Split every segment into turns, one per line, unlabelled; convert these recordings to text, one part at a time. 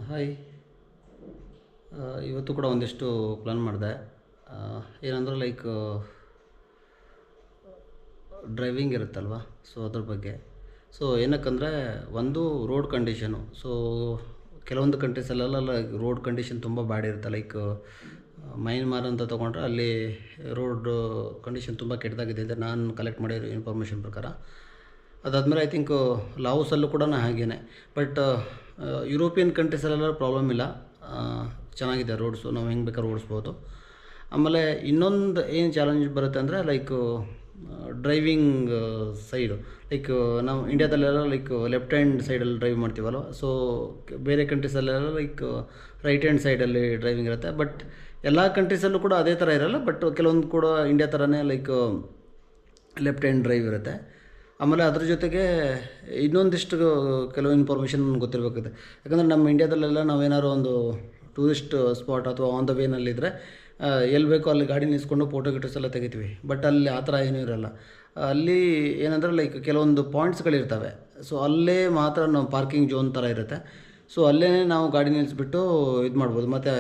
Hi. ಇವತ್ತು ಕೂಡ ಒಂದಿಷ್ಟು ಪ್ಲ್ಯಾನ್ ಮಾಡಿದೆ. ಏನಂದ್ರೆ ಲೈಕ್ ಡ್ರೈವಿಂಗ್ ಇರುತ್ತಲ್ವ, ಸೊ ಅದ್ರ ಬಗ್ಗೆ. ಸೊ ಏನಕ್ಕಂದರೆ ಒಂದು ರೋಡ್ ಕಂಡೀಷನು. ಸೊ ಕೆಲವೊಂದು ಕಂಟ್ರೀಸಲ್ಲೆಲ್ಲ ರೋಡ್ ಕಂಡೀಷನ್ ತುಂಬ ಬ್ಯಾಡ್ ಇರುತ್ತೆ. ಲೈಕ್ ಮೈನ್ಮಾರ್ ಅಂತ ತೊಗೊಂಡ್ರೆ ಅಲ್ಲಿ ರೋಡ್ ಕಂಡೀಷನ್ ತುಂಬ ಕೆಟ್ಟದಾಗಿದೆ ಅಂತ ನಾನು ಕಲೆಕ್ಟ್ ಮಾಡಿರೋ ಇನ್ಫಾರ್ಮೇಷನ್ ಪ್ರಕಾರ. ಅದಾದಮೇಲೆ ಐ ಥಿಂಕ್ ಲಾವೋಸಲ್ಲೂ ಕೂಡ ಹಾಗೇ. ಬಟ್ ಯುರೋಪಿಯನ್ ಕಂಟ್ರೀಸಲ್ಲೆಲ್ಲ ಪ್ರಾಬ್ಲಮ್ ಇಲ್ಲ, ಚೆನ್ನಾಗಿದೆ ರೋಡ್ಸು, ನಾವು ಹೆಂಗೆ ಬೇಕಾದ್ರೂ ಓಡಿಸ್ಬೋದು. ಆಮೇಲೆ ಇನ್ನೊಂದು ಏನು ಚಾಲೆಂಜ್ ಬರುತ್ತೆ ಅಂದರೆ ಲೈಕ್ ಡ್ರೈವಿಂಗ್ ಸೈಡು. ಲೈಕ್ ನಾವು ಇಂಡ್ಯಾದಲ್ಲೆಲ್ಲ ಲೈಕ್ ಲೆಫ್ಟ್ ಹ್ಯಾಂಡ್ ಸೈಡಲ್ಲಿ ಡ್ರೈವ್ ಮಾಡ್ತೀವಲ್ವ. ಸೊ ಬೇರೆ ಕಂಟ್ರೀಸಲ್ಲೆಲ್ಲ ಲೈಕ್ ರೈಟ್ ಹ್ಯಾಂಡ್ ಸೈಡಲ್ಲಿ ಡ್ರೈವಿಂಗ್ ಇರುತ್ತೆ. ಬಟ್ ಎಲ್ಲ ಕಂಟ್ರೀಸಲ್ಲೂ ಕೂಡ ಅದೇ ಥರ ಇರೋಲ್ಲ. ಬಟ್ ಕೆಲವೊಂದು ಕೂಡ ಇಂಡ್ಯಾ ಥರನೇ ಲೈಕ್ ಲೆಫ್ಟ್ ಹ್ಯಾಂಡ್ ಡ್ರೈವ್ ಇರುತ್ತೆ. ಆಮೇಲೆ ಅದ್ರ ಜೊತೆಗೆ ಇನ್ನೊಂದಿಷ್ಟು ಕೆಲವು ಇನ್ಫಾರ್ಮೇಷನ್ ಗೊತ್ತಿರಬೇಕಿದೆ. ಯಾಕಂದರೆ ನಮ್ಮ ಇಂಡ್ಯಾದಲ್ಲೆಲ್ಲ ನಾವೇನಾದ್ರು ಒಂದು ಟೂರಿಸ್ಟ್ ಸ್ಪಾಟ್ ಅಥವಾ ಆನ್ ದ ವೇನಲ್ಲಿದ್ದರೆ ಎಲ್ಲಿ ಬೇಕೋ ಅಲ್ಲಿ ಗಾಡಿ ನಿಲ್ಲಿಸ್ಕೊಂಡು ಫೋಟೋ ಗಿಟೋಸ್ ಎಲ್ಲ ತೆಗಿತೀವಿ. ಬಟ್ ಅಲ್ಲಿ ಆ ಥರ ಏನೂ ಇರೋಲ್ಲ. ಅಲ್ಲಿ ಏನಂದರೆ ಲೈಕ್ ಕೆಲವೊಂದು ಪಾಯಿಂಟ್ಸ್ಗಳಿರ್ತವೆ. ಸೊ ಅಲ್ಲೇ ಮಾತ್ರ ನಾವು ಪಾರ್ಕಿಂಗ್ ಝೋನ್ ಥರ ಇರುತ್ತೆ. ಸೊ ಅಲ್ಲೇ ನಾವು ಗಾಡಿ ನಿಲ್ಲಿಸ್ಬಿಟ್ಟು ಇದು ಮಾಡ್ಬೋದು. ಮತ್ತು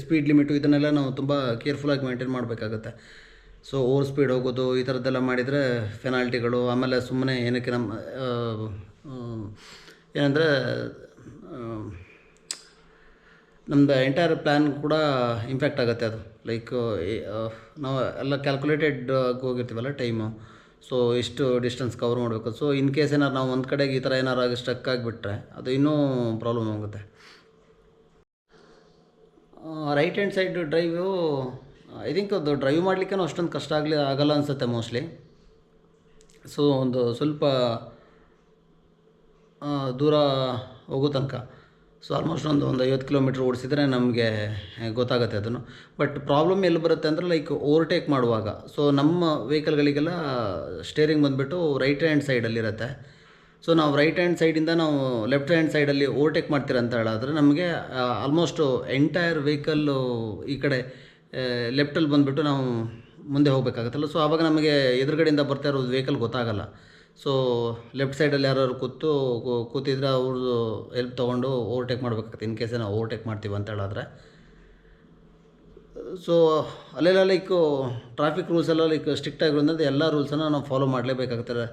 ಸ್ಪೀಡ್ ಲಿಮಿಟು ಇದನ್ನೆಲ್ಲ ನಾವು ತುಂಬ ಕೇರ್ಫುಲ್ಲಾಗಿ ಮೇಂಟೈನ್ ಮಾಡಬೇಕಾಗತ್ತೆ. ಸೊ ಓವರ್ ಸ್ಪೀಡ್ ಹೋಗೋದು ಈ ಥರದ್ದೆಲ್ಲ ಮಾಡಿದರೆ ಫೆನಾಲ್ಟಿಗಳು. ಆಮೇಲೆ ಸುಮ್ಮನೆ ಏನಕ್ಕೆ ನಮ್ಮ ಏನಂದರೆ ನಮ್ಮದು ಎಂಟೈರ್ ಪ್ಲ್ಯಾನ್ ಕೂಡ ಇಂಪ್ಯಾಕ್ಟ್ ಆಗುತ್ತೆ ಅದು. ಲೈಕ್ ನಾವು ಎಲ್ಲ ಕ್ಯಾಲ್ಕುಲೇಟೆಡ್ ಹೋಗಿರ್ತೀವಲ್ಲ ಟೈಮು. ಸೊ ಇಷ್ಟು ಡಿಸ್ಟೆನ್ಸ್ ಕವರ್ ಮಾಡಬೇಕು. ಸೊ ಇನ್ ಕೇಸ್ ಏನಾರು ನಾವು ಒಂದು ಕಡೆಗೆ ಈ ಥರ ಏನಾರು ಆಗಿ ಸ್ಟಕ್ ಆಗಿಬಿಟ್ರೆ ಅದು ಇನ್ನೂ ಪ್ರಾಬ್ಲಮ್ ಆಗುತ್ತೆ. Right hand side drive I think ಅದು ಡ್ರೈವ್ ಮಾಡಲಿಕ್ಕೇನೋ ಅಷ್ಟೊಂದು ಕಷ್ಟ ಆಗಲ್ಲ ಅನಿಸುತ್ತೆ ಮೋಸ್ಟ್ಲಿ. ಸೊ ಒಂದು ಸ್ವಲ್ಪ ದೂರ ಹೋಗೋ ತನಕ, ಸೊ ಆಲ್ಮೋಸ್ಟ್ ಒಂದು 50 ಕಿಲೋಮೀಟ್ರ್ ಓಡಿಸಿದ್ರೆ ನಮಗೆ ಗೊತ್ತಾಗುತ್ತೆ ಅದನ್ನು. ಬಟ್ ಪ್ರಾಬ್ಲಮ್ ಎಲ್ಲಿ ಬರುತ್ತೆ ಅಂದರೆ ಲೈಕ್ ಓವರ್ಟೇಕ್ ಮಾಡುವಾಗ. ಸೊ ನಮ್ಮ ವೆಹಿಕಲ್ಗಳಿಗೆಲ್ಲ ಸ್ಟೇರಿಂಗ್ ಬಂದುಬಿಟ್ಟು ರೈಟ್ ಹ್ಯಾಂಡ್ ಸೈಡಲ್ಲಿರುತ್ತೆ. ಸೊ ನಾವು ರೈಟ್ ಹ್ಯಾಂಡ್ ಸೈಡಿಂದ ನಾವು ಲೆಫ್ಟ್ ಹ್ಯಾಂಡ್ ಸೈಡಲ್ಲಿ ಓವರ್ಟೇಕ್ ಮಾಡ್ತೀರ ಅಂತ ಹೇಳಿದ್ರೆ ನಮಗೆ ಆಲ್ಮೋಸ್ಟು ಎಂಟೈರ್ ವೆಹಿಕಲ್ಲು ಈ ಕಡೆ ಲೆಫ್ಟಲ್ಲಿ ಬಂದುಬಿಟ್ಟು ನಾವು ಮುಂದೆ ಹೋಗಬೇಕಾಗತ್ತಲ್ಲ. ಸೊ ಆವಾಗ ನಮಗೆ ಎದುರುಗಡೆಯಿಂದ ಬರ್ತಾ ಇರೋದು ವೆಹಿಕಲ್ ಗೊತ್ತಾಗಲ್ಲ. ಸೊ ಲೆಫ್ಟ್ ಸೈಡಲ್ಲಿ ಯಾರು ಕೂತಿದ್ರೆ ಅವ್ರದ್ದು ಹೆಲ್ಪ್ ತೊಗೊಂಡು ಓವರ್ಟೇಕ್ ಮಾಡಬೇಕಾಗತ್ತೆ, ಇನ್ ಕೇಸ್ ನಾವು ಓವರ್ಟೇಕ್ ಮಾಡ್ತೀವಿ ಅಂತ ಹೇಳಿದ್ರೆ. ಸೊ ಅಲ್ಲೆಲ್ಲ ಲೈಕು ಟ್ರಾಫಿಕ್ ರೂಲ್ಸ್ ಎಲ್ಲ ಲೈಕ್ ಸ್ಟ್ರಿಕ್ಟ್ ಆಗಿರೋದ್ರಿಂದ ಎಲ್ಲ ರೂಲ್ಸನ್ನು ನಾವು ಫಾಲೋ ಮಾಡಲೇಬೇಕಾಗುತ್ತದೆ.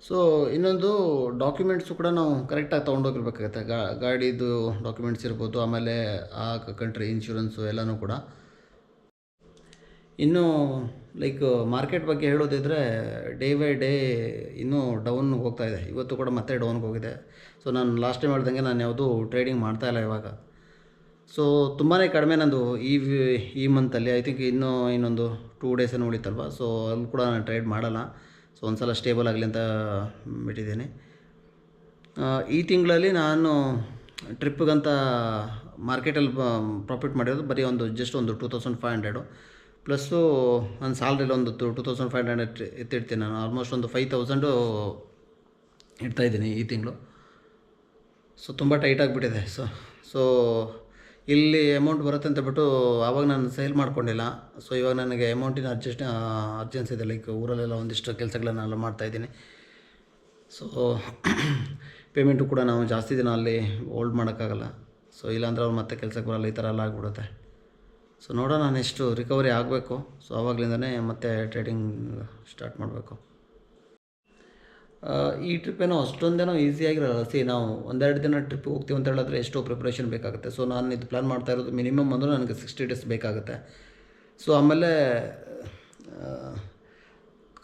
ಸೊ ಇನ್ನೊಂದು ಡಾಕ್ಯುಮೆಂಟ್ಸು ಕೂಡ ನಾವು ಕರೆಕ್ಟಾಗಿ ತೊಗೊಂಡೋಗಿರ್ಬೇಕಾಗತ್ತೆ. ಗಾಡಿದು ಡಾಕ್ಯುಮೆಂಟ್ಸ್ ಇರ್ಬೋದು, ಆಮೇಲೆ ಆ ಕಂಟ್ರಿ ಇನ್ಶೂರೆನ್ಸು ಎಲ್ಲನೂ ಕೂಡ. ಇನ್ನು ಲೈಕ್ ಮಾರ್ಕೆಟ್ ಬಗ್ಗೆ ಹೇಳೋದಿದ್ರೆ ಡೇ ಬೈ ಡೇ ಇನ್ನೂ ಡೌನ್ ಹೋಗ್ತಾಯಿದೆ. ಇವತ್ತು ಕೂಡ ಮತ್ತೆ ಡೌನ್ಗೆ ಹೋಗಿದೆ. ಸೊ ನಾನು ಲಾಸ್ಟ್ ಟೈಮ್ ಹೇಳ್ದಂಗೆ ನಾನು ಯಾವುದೂ ಟ್ರೇಡಿಂಗ್ ಮಾಡ್ತಾಯಿಲ್ಲ ಇವಾಗ. ಸೊ ತುಂಬಾ ಕಡಿಮೆ ನಂದು ಈ ಮಂತಲ್ಲಿ. ಐ ಥಿಂಕ್ ಇನ್ನೊಂದು 2 ಡೇಸ್ ಏನೋ ಉಳಿತಲ್ವ. ಸೊ ಅಲ್ಲಿ ಕೂಡ ನಾನು ಟ್ರೇಡ್ ಮಾಡಲ್ಲ. ಸೊ ಒಂದು ಸಲ ಸ್ಟೇಬಲ್ ಆಗಲಿ ಅಂತ ಬಿಟ್ಟಿದ್ದೀನಿ. ಈ ತಿಂಗಳಲ್ಲಿ ನಾನು ಟ್ರಿಪ್ಪಿಗಂತ ಮಾರ್ಕೆಟಲ್ಲಿ ಪ್ರಾಫಿಟ್ ಮಾಡಿರೋದು ಬರೀ ಜಸ್ಟ್ ಒಂದು 2500. ಪ್ಲಸ್ಸು ನನ್ನ ಸ್ಯಾಲ್ರಿಲಿ ಒಂದು 2500 ಎತ್ತಿಡ್ತೀನಿ ನಾನು. ಆಲ್ಮೋಸ್ಟ್ ಒಂದು 5000 ಇಡ್ತಾಯಿದ್ದೀನಿ ಈ ತಿಂಗಳು. ಸೊ ತುಂಬ ಟೈಟ್ ಆಗಿಬಿಟ್ಟಿದೆ. ಸೊ ಇಲ್ಲಿ ಅಮೌಂಟ್ ಬರುತ್ತೆ ಅಂತ ಬಿಟ್ಟು ಆವಾಗ ನಾನು ಸೇಲ್ ಮಾಡ್ಕೊಂಡಿಲ್ಲ. ಸೊ ಇವಾಗ ನನಗೆ ಅಮೌಂಟಿನ ಅರ್ಜೆನ್ಸಿ ಇದೆ. ಲೈಕ್ ಊರಲ್ಲೆಲ್ಲ ಒಂದಿಷ್ಟು ಕೆಲಸಗಳನ್ನೆಲ್ಲ ಮಾಡ್ತಾಯಿದ್ದೀನಿ. ಸೊ ಪೇಮೆಂಟು ಕೂಡ ನಾವು ಜಾಸ್ತಿ ದಿನ ಅಲ್ಲಿ ಹೋಲ್ಡ್ ಮಾಡೋಕ್ಕಾಗಲ್ಲ. ಸೊ ಇಲ್ಲಾಂದ್ರೆ ಅವ್ರು ಮತ್ತೆ ಕೆಲಸಕ್ಕೆ ಬರಲ್ಲ, ಈ ಥರ ಎಲ್ಲ ಆಗಿಬಿಡುತ್ತೆ. ಸೊ ನೋಡೋಣ ನೆಕ್ಸ್ಟು ರಿಕವರಿ ಆಗಬೇಕು. ಸೊ ಆವಾಗಲಿಂದನೇ ಮತ್ತೆ ಟ್ರೇಡಿಂಗ್ ಸ್ಟಾರ್ಟ್ ಮಾಡಬೇಕು. ಈ ಟ್ರಿಪ್ಪೇನೋ ಅಷ್ಟೊಂದೇನೋ ಈಸಿಯಾಗಿರಲ್ಲ. ನಾವು 1-2 ದಿನ ಟ್ರಿಪ್ಪಿಗೆ ಹೋಗ್ತೀವಿ ಅಂತ ಹೇಳಿದ್ರೆ ಎಷ್ಟೋ ಪ್ರಿಪ್ರೇಷನ್ ಬೇಕಾಗುತ್ತೆ. ಸೊ ನಾನು ಇದು ಪ್ಲ್ಯಾನ್ ಮಾಡ್ತಾ ಇರೋದು ಮಿನಿಮಮ್ ಅಂದರೆ ನನಗೆ 60 ಡೇಸ್ ಬೇಕಾಗುತ್ತೆ. ಸೊ ಆಮೇಲೆ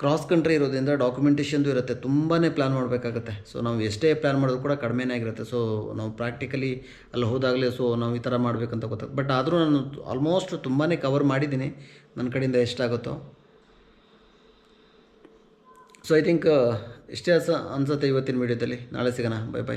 ಕ್ರಾಸ್ ಕಂಟ್ರಿ ಇರೋದ್ರಿಂದ ಡಾಕ್ಯುಮೆಂಟೇಷನ್ದು ಇರುತ್ತೆ, ತುಂಬಾ ಪ್ಲ್ಯಾನ್ ಮಾಡಬೇಕಾಗತ್ತೆ. ಸೊ ನಾವು ಎಷ್ಟೇ ಪ್ಲ್ಯಾನ್ ಮಾಡಿದ್ರು ಕೂಡ ಕಡಿಮೆನೇ ಆಗಿರುತ್ತೆ. ಸೊ ನಾವು ಪ್ರಾಕ್ಟಿಕಲಿ ಅಲ್ಲಿ ಹೋದಾಗಲೇ ಸೊ ನಾವು ಈ ಥರ ಮಾಡಬೇಕಂತ ಗೊತ್ತಾಗುತ್ತೆ. ಬಟ್ ಆದರೂ ನಾನು ಆಲ್ಮೋಸ್ಟ್ ತುಂಬಾ ಕವರ್ ಮಾಡಿದ್ದೀನಿ ನನ್ನ ಕಡೆಯಿಂದ ಎಷ್ಟಾಗುತ್ತೋ. ಸೊ ಐ ಥಿಂಕ್ ಇಷ್ಟೇ ಅನ್ಸುತ್ತೆ ಇವತ್ತಿನ ವೀಡಿಯೋದಲ್ಲಿ. ನಾಳೆ ಸಿಗೋಣ. ಬೈ.